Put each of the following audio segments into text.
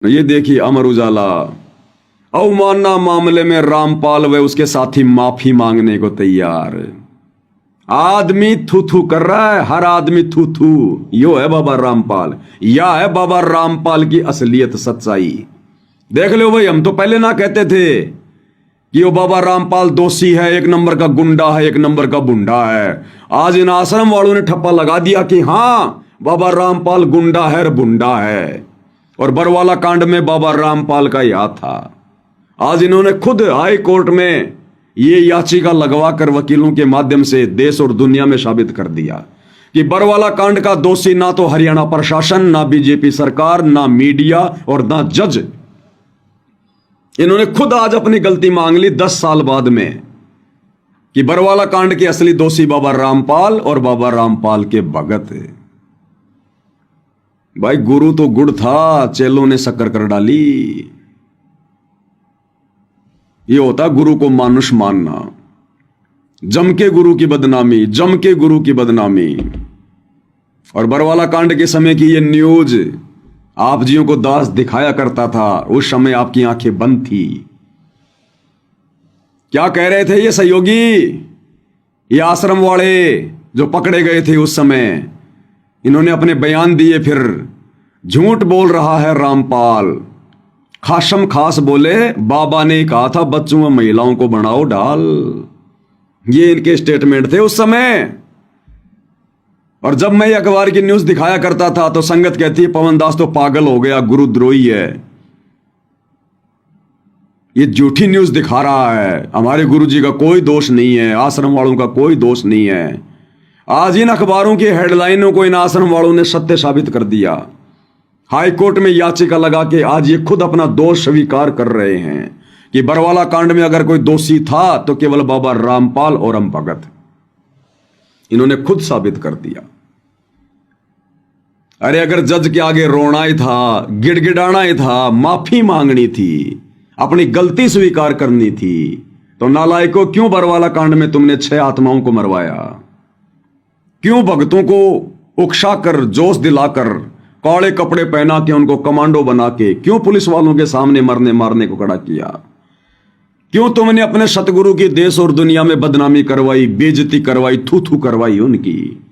ये देखिए अमर उजाला, अवमानना मामले में रामपाल व उसके साथी माफी मांगने को तैयार। आदमी थू थू कर रहा है, हर आदमी थू थू। यो है बाबा रामपाल, या है बाबा रामपाल की असलियत सच्चाई। देख लो भाई, हम तो पहले ना कहते थे कि वो बाबा रामपाल दोषी है, एक नंबर का गुंडा है, एक नंबर का बुंडा है। आज इन आश्रम वालों ने ठप्पा लगा दिया कि हाँ बाबा रामपाल गुंडा है, बुंडा है, और बरवाला कांड में बाबा रामपाल का ही हाथ था। आज इन्होंने खुद हाई कोर्ट में ये याचिका लगवा कर वकीलों के माध्यम से देश और दुनिया में साबित कर दिया कि बरवाला कांड का दोषी ना तो हरियाणा प्रशासन, ना बीजेपी सरकार, ना मीडिया और ना जज। इन्होंने खुद आज अपनी गलती मांग ली 10 साल बाद में कि बरवाला कांड के असली दोषी बाबा रामपाल और बाबा रामपाल के भगत। भाई गुरु तो गुड़ था, चेलों ने शक्कर कर डाली। ये होता गुरु को मानुष मानना। जम के गुरु की बदनामी, जम के गुरु की बदनामी। और बरवाला कांड के समय की ये न्यूज आप जियों को दास दिखाया करता था, उस समय आपकी आंखें बंद थी। क्या कह रहे थे ये सहयोगी, ये आश्रम वाले जो पकड़े गए थे उस समय? इन्होंने अपने बयान दिए, फिर झूठ बोल रहा है रामपाल। खासम खास बोले बाबा ने कहा था बच्चों व महिलाओं को बनाओ ढाल। ये इनके स्टेटमेंट थे उस समय। और जब मैं अखबार की न्यूज दिखाया करता था तो संगत कहती है पवन दास तो पागल हो गया, गुरुद्रोही है, ये झूठी न्यूज दिखा रहा है, हमारे गुरुजी का कोई दोष नहीं है, आश्रम वालों का कोई दोष नहीं है। आज इन अखबारों की हेडलाइनों को इन आश्रम वालों ने सत्य साबित कर दिया। हाई कोर्ट में याचिका लगा के आज ये खुद अपना दोष स्वीकार कर रहे हैं कि बरवाला कांड में अगर कोई दोषी था तो केवल बाबा रामपाल और हम भगत। इन्होंने खुद साबित कर दिया। अरे अगर जज के आगे रोना ही था, गिड़गिड़ाना ही था, माफी मांगनी थी, अपनी गलती स्वीकार करनी थी, तो नालायकों क्यों बरवाला कांड में तुमने 6 आत्माओं को मरवाया? क्यों भक्तों को उकसाकर, जोश दिलाकर, काले कपड़े पहना के, उनको कमांडो बना के, क्यों पुलिस वालों के सामने मरने मारने को खड़ा किया? क्यों तुमने अपने सतगुरु की देश और दुनिया में बदनामी करवाई, बेइज्जती करवाई, थू थू करवाई उनकी?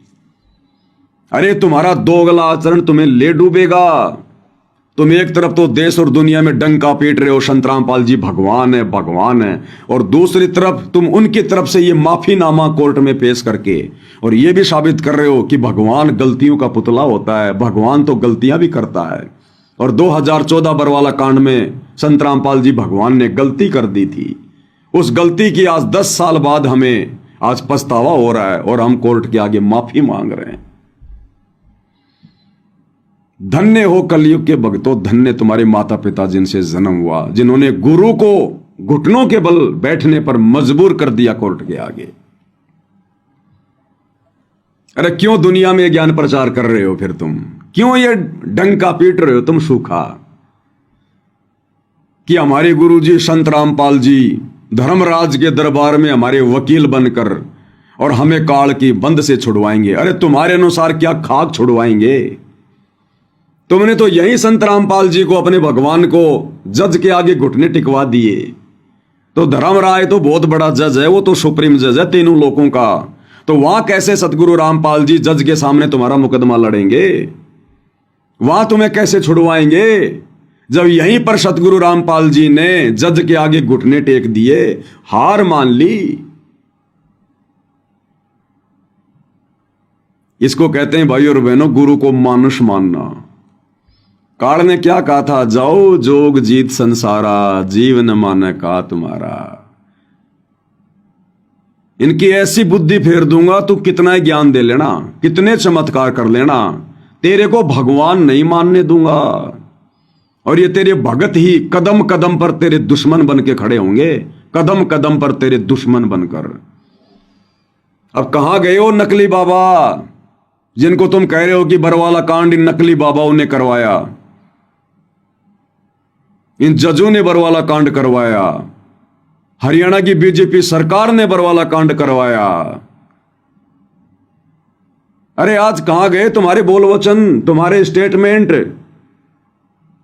अरे तुम्हारा दोगला आचरण तुम्हें ले डूबेगा। तुम एक तरफ तो देश और दुनिया में डंका पीट रहे हो, संत रामपाल जी भगवान है, भगवान है, और दूसरी तरफ तुम उनकी तरफ से ये माफीनामा कोर्ट में पेश करके और ये भी साबित कर रहे हो कि भगवान गलतियों का पुतला होता है, भगवान तो गलतियां भी करता है। और 2014 बरवाला कांड में संत रामपाल जी भगवान ने गलती कर दी थी। उस गलती की आज 10 साल बाद हमें आज पछतावा हो रहा है और हम कोर्ट के आगे माफी मांग रहे हैं। धन्य हो कलयुग के भक्तों, धन्य तुम्हारे माता पिता जिनसे जन्म हुआ, जिन्होंने गुरु को घुटनों के बल बैठने पर मजबूर कर दिया कोर्ट के आगे। अरे क्यों दुनिया में ज्ञान प्रचार कर रहे हो फिर तुम? क्यों ये डंका पीट रहे हो तुम सूखा कि हमारे गुरुजी संत रामपाल जी धर्मराज के दरबार में हमारे वकील बनकर और हमें काल की बंद से छुड़वाएंगे? अरे तुम्हारे अनुसार क्या खाक छुड़वाएंगे? तुमने तो यही संत रामपाल जी को, अपने भगवान को, जज के आगे घुटने टिकवा दिए। तो धर्मराय तो बहुत बड़ा जज है, वो तो सुप्रीम जज है तीनों लोगों का। तो वहां कैसे सतगुरु रामपाल जी जज के सामने तुम्हारा मुकदमा लड़ेंगे? वहां तुम्हें कैसे छुड़वाएंगे जब यहीं पर सतगुरु रामपाल जी ने जज के आगे घुटने टेक दिए, हार मान ली? इसको कहते हैं भाई और बहनों गुरु को मानुष मानना। काल ने क्या कहा था? जाओ जोग जीत संसारा, जीवन माने का तुम्हारा। इनकी ऐसी बुद्धि फेर दूंगा, तू कितना ही ज्ञान दे लेना, कितने चमत्कार कर लेना, तेरे को भगवान नहीं मानने दूंगा। और ये तेरे भगत ही कदम कदम पर तेरे दुश्मन बन के खड़े होंगे, कदम कदम पर तेरे दुश्मन बनकर। अब कहां गए हो नकली बाबा, जिनको तुम कह रहे हो कि बरवाला कांड इन नकली बाबाओं ने करवाया, इन जजों ने बरवाला कांड करवाया, हरियाणा की बीजेपी सरकार ने बरवाला कांड करवाया? अरे आज कहां गए तुम्हारे बोल वचन, तुम्हारे स्टेटमेंट?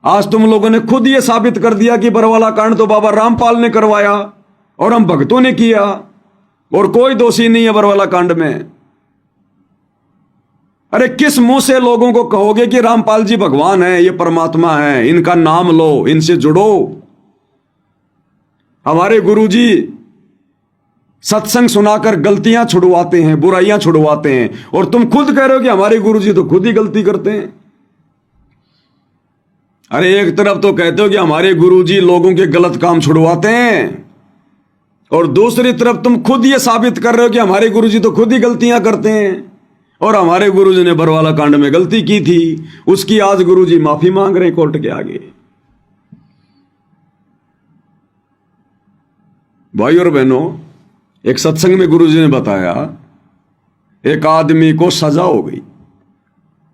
आज तुम लोगों ने खुद ये साबित कर दिया कि बरवाला कांड तो बाबा रामपाल ने करवाया और हम भक्तों ने किया और कोई दोषी नहीं है बरवाला कांड में। अरे किस मुंह से लोगों को कहोगे कि रामपाल जी भगवान है, ये परमात्मा है, इनका नाम लो, इनसे जुड़ो। हमारे गुरुजी सत्संग सुनाकर गलतियां छुड़वाते हैं, बुराइयां छुड़वाते हैं, और तुम खुद कह रहे हो कि हमारे गुरुजी तो खुद ही गलती करते हैं। अरे एक तरफ तो कहते हो कि हमारे गुरुजी लोगों के गलत काम छुड़वाते हैं, और दूसरी तरफ तुम खुद ये साबित कर रहे हो कि हमारे गुरुजी तो खुद ही गलतियां करते हैं, और हमारे गुरुजी ने बरवाला कांड में गलती की थी, उसकी आज गुरुजी माफी मांग रहे हैं कोर्ट के आगे। भाई और बहनों, एक सत्संग में गुरुजी ने बताया एक आदमी को सजा हो गई,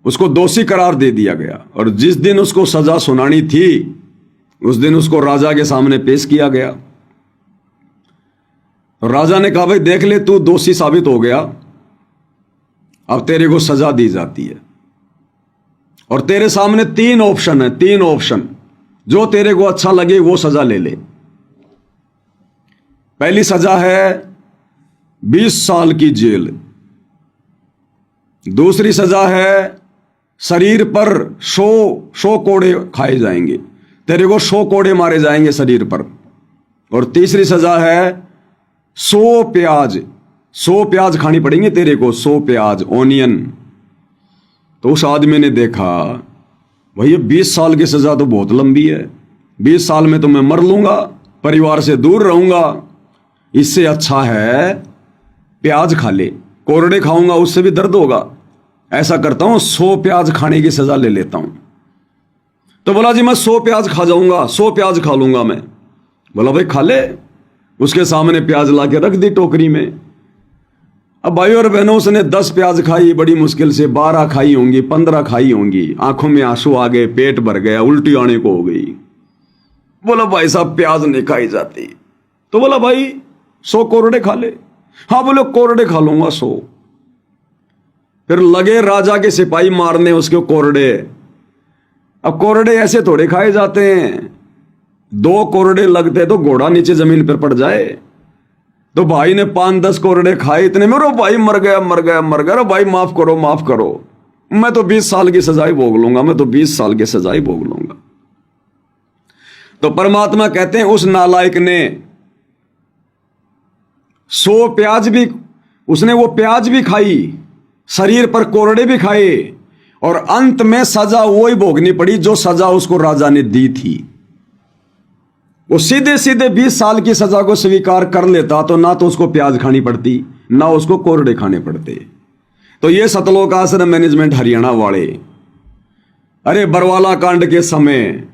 उसको दोषी करार दे दिया गया, और जिस दिन उसको सजा सुनानी थी उस दिन उसको राजा के सामने पेश किया गया। राजा ने कहा भाई देख ले, तू दोषी साबित हो गया, अब तेरे को सजा दी जाती है, और तेरे सामने 3 ऑप्शन है, 3 ऑप्शन, जो तेरे को अच्छा लगे वो सजा ले ले। पहली सजा है 20 साल की जेल, दूसरी सजा है शरीर पर 100 कोड़े खाए जाएंगे, तेरे को 100 कोड़े मारे जाएंगे शरीर पर, और तीसरी सजा है 100 प्याज खानी पड़ेंगे तेरे को, 100 प्याज, ओनियन। तो उस आदमी ने देखा भैया 20 साल की सजा तो बहुत लंबी है, 20 साल में तो मैं मर लूंगा, परिवार से दूर रहूंगा, इससे अच्छा है प्याज खा ले, कोरड़े खाऊंगा उससे भी दर्द होगा, ऐसा करता हूं 100 प्याज खाने की सजा ले लेता हूं। तो बोला जी मैं 100 प्याज खा जाऊंगा, 100 प्याज खा लूंगा मैं। बोला भाई खा ले। उसके सामने प्याज लाके रख दी टोकरी में। अब भाई और बहनों, उसने 10 प्याज खाई, बड़ी मुश्किल से 12 खाई होंगी, 15 खाई होंगी, आंखों में आंसू आ गए, पेट भर गया, उल्टी आने को हो गई। बोला भाई साहब प्याज नहीं खाई जाती। तो बोला भाई 100 कोरड़े खा ले। हाँ बोले कोरड़े खा लूंगा 100। फिर लगे राजा के सिपाही मारने उसके कोरड़े। अब कोरड़े ऐसे थोड़े खाए जाते हैं, 2 कोरड़े लगते तो घोड़ा नीचे जमीन पर पड़ जाए। तो भाई ने 5-10 कोरड़े खाए, इतने में रो भाई मर गया मर गया मर गया, भाई माफ करो माफ करो, मैं तो 20 साल की सजाई भोग लूंगा, मैं तो 20 साल की सजाई भोग लूंगा। तो परमात्मा कहते हैं उस नालायक ने 100 प्याज भी, उसने वो प्याज भी खाई, शरीर पर कोरड़े भी खाए, और अंत में सजा वही भोगनी पड़ी जो सजा उसको राजा ने दी थी। वो सीधे सीधे 20 साल की सजा को स्वीकार कर लेता तो ना तो उसको प्याज खानी पड़ती, ना उसको कोरड़े खाने पड़ते। तो ये सतलोक आश्रम मैनेजमेंट हरियाणा वाले, अरे बरवाला कांड के समय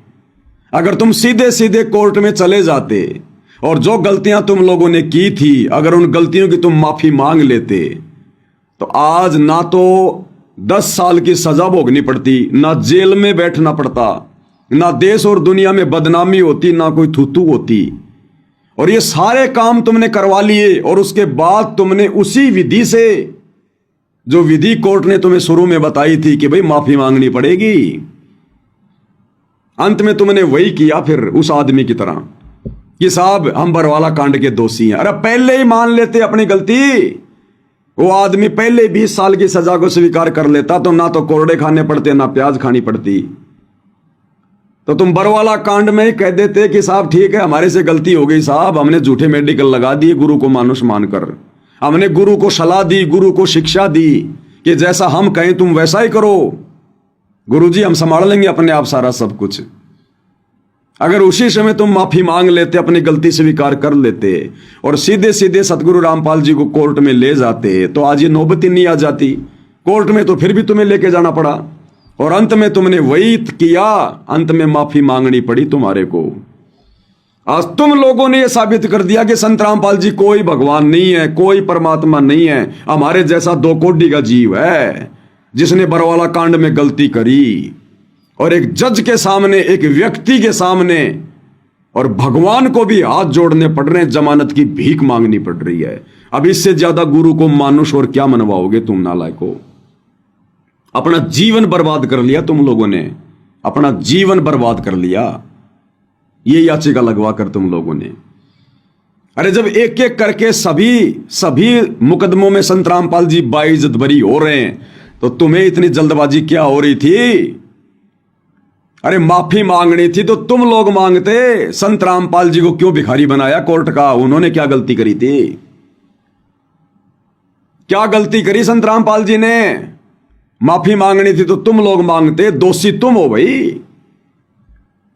अगर तुम सीधे सीधे कोर्ट में चले जाते और जो गलतियां तुम लोगों ने की थी अगर उन गलतियों की तुम माफी मांग लेते तो आज ना तो 10 साल की सजा भोगनी पड़ती, ना जेल में बैठना पड़ता, ना देश और दुनिया में बदनामी होती, ना कोई थूथू होती। और ये सारे काम तुमने करवा लिए और उसके बाद तुमने उसी विधि से, जो विधि कोर्ट ने तुम्हें शुरू में बताई थी कि भाई माफी मांगनी पड़ेगी, अंत में तुमने वही किया फिर उस आदमी की तरह कि साहब हम बरवाला कांड के दोषी हैं। अरे पहले ही मान लेते अपनी गलती, वो आदमी पहले 20 साल की सजा को स्वीकार कर लेता तो ना तो कोरड़े खाने पड़ते ना प्याज खानी पड़ती। तो तुम बरवाला कांड में ही कह देते कि साहब ठीक है हमारे से गलती हो गई साहब, हमने झूठे मेडिकल लगा दिए गुरु को मानुष मानकर, हमने गुरु को सलाह दी, गुरु को शिक्षा दी कि जैसा हम कहें तुम वैसा ही करो, गुरुजी हम संभाल लेंगे अपने आप सारा सब कुछ। अगर उसी समय तुम माफी मांग लेते, अपनी गलती स्वीकार कर लेते और सीधे सीधे सतगुरु रामपाल जी को कोर्ट में ले जाते तो आज ये नौबत ही नहीं आ जाती। कोर्ट में तो फिर भी तुम्हें लेके जाना पड़ा और अंत में तुमने वही किया, अंत में माफी मांगनी पड़ी तुम्हारे को। आज तुम लोगों ने यह साबित कर दिया कि संत रामपाल जी कोई भगवान नहीं है, कोई परमात्मा नहीं है, हमारे जैसा 2 कोड़ी का जीव है जिसने बरवाला कांड में गलती करी। और एक जज के सामने, एक व्यक्ति के सामने, और भगवान को भी हाथ जोड़ने पड़ रहे हैं, जमानत की भीख मांगनी पड़ रही है। अब इससे ज्यादा गुरु को मानुष और क्या मनवाओगे तुम नालायको? अपना जीवन बर्बाद कर लिया तुम लोगों ने अपना जीवन बर्बाद कर लिया ये याचिका लगवा कर तुम लोगों ने। अरे जब एक एक करके सभी मुकदमों में संत रामपाल जी बाइज्जत बरी हो रहे हैं तो तुम्हें इतनी जल्दबाजी क्या हो रही थी? अरे माफी मांगनी थी तो तुम लोग मांगते। संत रामपाल जी को क्यों भिखारी बनाया कोर्ट का? उन्होंने क्या गलती करी थी? क्या गलती करी संत रामपाल जी ने? माफी मांगनी थी तो तुम लोग मांगते, दोषी तुम हो भाई।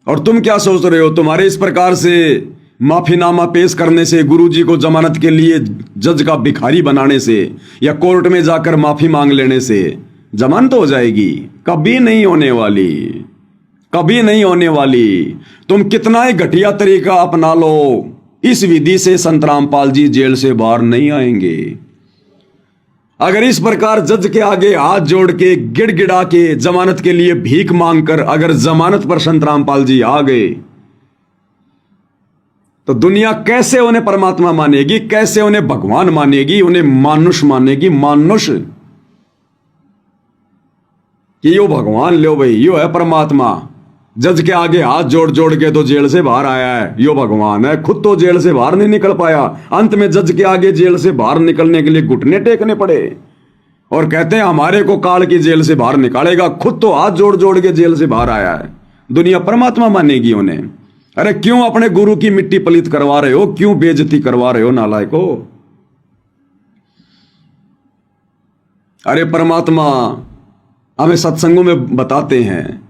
और तुम क्या सोच रहे हो? तुम्हारे इस प्रकार से माफीनामा पेश करने से, गुरुजी को जमानत के लिए जज का भिखारी बनाने से या कोर्ट में जाकर माफी मांग लेने से जमानत हो जाएगी? कभी नहीं होने वाली, कभी नहीं होने वाली। तुम कितना ही घटिया तरीका अपना लो, इस विधि से संत रामपाल जी जेल से बाहर नहीं आएंगे। अगर इस प्रकार जज के आगे हाथ जोड़ के गिड़गिड़ा के जमानत के लिए भीख मांगकर अगर जमानत पर संत रामपाल जी आ गए तो दुनिया कैसे उन्हें परमात्मा मानेगी? कैसे उन्हें भगवान मानेगी? उन्हें मानुष मानेगी। मानुष कि यो भगवान लो भाई, यो है परमात्मा। जज के आगे हाथ जोड़ जोड़ के तो जेल से बाहर आया है, यो भगवान है। खुद तो जेल से बाहर नहीं निकल पाया, अंत में जज के आगे जेल से बाहर निकलने के लिए घुटने टेकने पड़े और कहते हैं हमारे को काल की जेल से बाहर निकालेगा। खुद तो हाथ जोड़ जोड़ के जेल से बाहर आया है। दुनिया परमात्मा मानेगी उन्हें। अरे क्यों अपने गुरु की मिट्टी पलीत करवा रहे हो? क्यों बेइज्जती करवा रहे हो नालायको? अरे परमात्मा हमें सत्संगों में बताते हैं,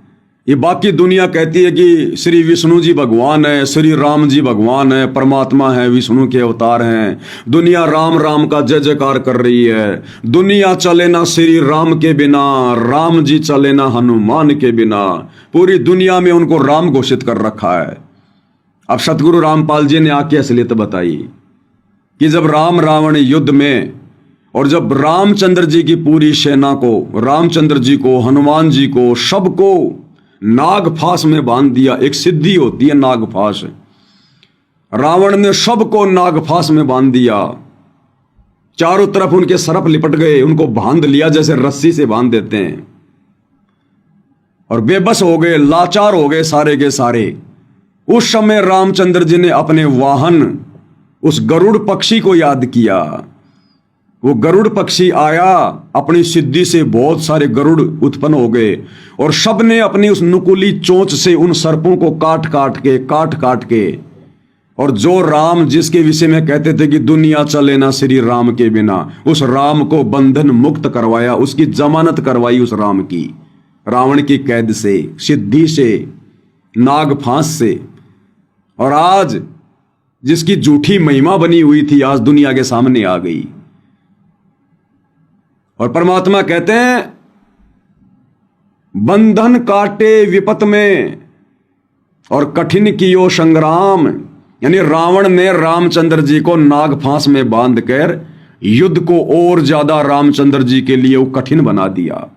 ये बाकी दुनिया कहती है कि श्री विष्णु जी भगवान है, श्री राम जी भगवान है, परमात्मा है, विष्णु के अवतार हैं। दुनिया राम राम का जय जयकार कर रही है। दुनिया चले ना श्री राम के बिना, राम जी चले ना हनुमान के बिना। पूरी दुनिया में उनको राम घोषित कर रखा है। अब सतगुरु रामपाल जी ने आके असलियत बताई कि जब राम रावण युद्ध में और जब रामचंद्र जी की पूरी सेना को, रामचंद्र जी को, हनुमान जी को, सबको नागफास में बांध दिया। एक सिद्धि होती है नागफास। रावण ने सबको नागफास में बांध दिया। चारों तरफ उनके सरप लिपट गए, उनको बांध लिया जैसे रस्सी से बांध देते हैं, और बेबस हो गए, लाचार हो गए सारे के सारे। उस समय रामचंद्र जी ने अपने वाहन उस गरुड़ पक्षी को याद किया। वो गरुड़ पक्षी आया, अपनी सिद्धि से बहुत सारे गरुड़ उत्पन्न हो गए और सब ने अपनी उस नुकीली चोंच से उन सर्पों को काट काट के और जो राम जिसके विषय में कहते थे कि दुनिया चले ना श्री राम के बिना, उस राम को बंधन मुक्त करवाया, उसकी जमानत करवाई उस राम की, रावण की कैद से, सिद्धि से, नागफांस से। और आज जिसकी झूठी महिमा बनी हुई थी आज दुनिया के सामने आ गई। और परमात्मा कहते हैं बंधन काटे विपत में और कठिन कियो संग्राम। यानी रावण ने रामचंद्र जी को नागफांस में बांधकर युद्ध को और ज्यादा रामचंद्र जी के लिए वो कठिन बना दिया।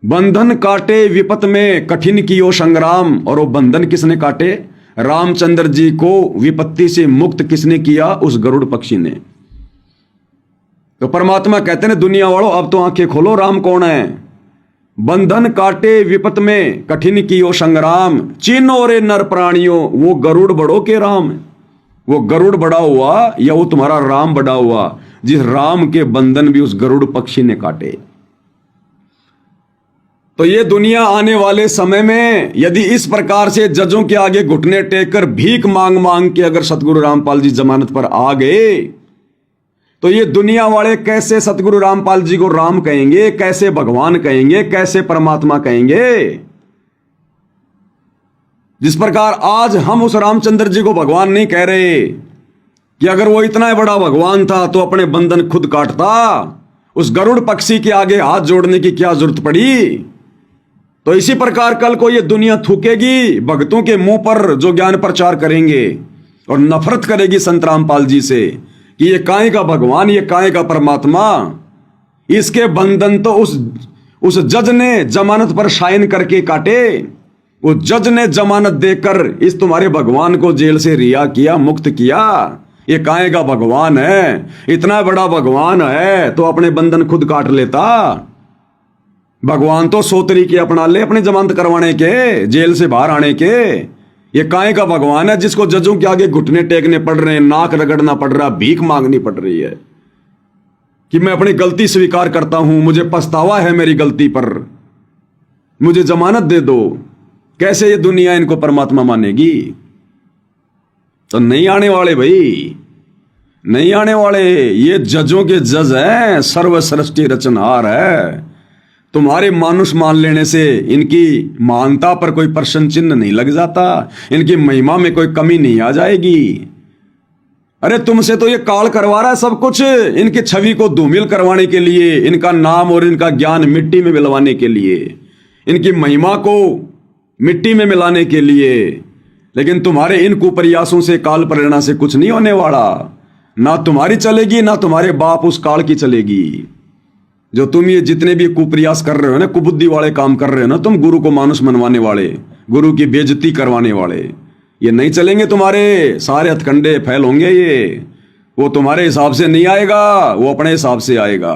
बंधन काटे विपत में कठिन कियो संग्राम। और वो बंधन किसने काटे? रामचंद्र जी को विपत्ति से मुक्त किसने किया? उस गरुड़ पक्षी ने। तो परमात्मा कहते हैं दुनिया वालों अब तो आंखें खोलो, राम कौन है? बंधन काटे विपत में कठिन कियो संग्राम, चिन्ह रे नर प्राणियों, वो गरुड़ बड़ो के राम। वो गरुड़ बड़ा हुआ या वो तुम्हारा राम बड़ा हुआ, जिस राम के बंधन भी उस गरुड़ पक्षी ने काटे। तो ये दुनिया आने वाले समय में यदि इस प्रकार से जजों के आगे घुटने टेक कर भीख मांग मांग के अगर सतगुरु रामपाल जी जमानत पर आ गए तो ये दुनिया वाले कैसे सतगुरु रामपाल जी को राम कहेंगे? कैसे भगवान कहेंगे? कैसे परमात्मा कहेंगे? जिस प्रकार आज हम उस रामचंद्र जी को भगवान नहीं कह रहे कि अगर वो इतना बड़ा भगवान था तो अपने बंधन खुद काटता, उस गरुड़ पक्षी के आगे हाथ जोड़ने की क्या जरूरत पड़ी? तो इसी प्रकार कल को ये दुनिया थूकेगी भक्तों के मुंह पर जो ज्ञान प्रचार करेंगे और नफरत करेगी संत रामपाल जी से कि ये काहे का भगवान, ये काहे का परमात्मा। इसके बंधन तो उस जज ने जमानत पर साइन करके काटे। वो जज ने जमानत देकर इस तुम्हारे भगवान को जेल से रिहा किया, मुक्त किया। ये काहे का भगवान है? इतना बड़ा भगवान है तो अपने बंधन खुद काट लेता। भगवान तो 100 तरीके अपना ले अपनी जमानत करवाने के, जेल से बाहर आने के। ये काहे का भगवान है जिसको जजों के आगे घुटने टेकने पड़ रहे हैं, नाक रगड़ना पड़ रहा, भीख मांगनी पड़ रही है कि मैं अपनी गलती स्वीकार करता हूं, मुझे पछतावा है मेरी गलती पर, मुझे जमानत दे दो। कैसे ये दुनिया इनको परमात्मा मानेगी? तो नहीं आने वाले भाई, नहीं आने वाले। ये जजों के जज हैं, सर्व सृष्टि रचनहार है। तुम्हारे मानुष मान लेने से इनकी मानता पर कोई प्रश्न चिन्ह नहीं लग जाता, इनकी महिमा में कोई कमी नहीं आ जाएगी। अरे तुमसे तो ये काल करवा रहा है सब कुछ, इनकी छवि को धूमिल करवाने के लिए, इनका नाम और इनका ज्ञान मिट्टी में मिलवाने के लिए, इनकी महिमा को मिट्टी में मिलाने के लिए। लेकिन तुम्हारे इन कुप्रयासों से, काल प्रेरणा से कुछ नहीं होने वाला। ना तुम्हारी चलेगी, ना तुम्हारे बाप उस काल की चलेगी। जो तुम ये जितने भी कुप्रयास कर रहे हो ना, कुबुद्धि वाले काम कर रहे हो ना, तुम गुरु को मानुष मनवाने वाले, गुरु की बेइज्जती करवाने वाले, ये नहीं चलेंगे। तुम्हारे सारे हथकंडे फैल होंगे। ये वो तुम्हारे हिसाब से नहीं आएगा, वो अपने हिसाब से आएगा।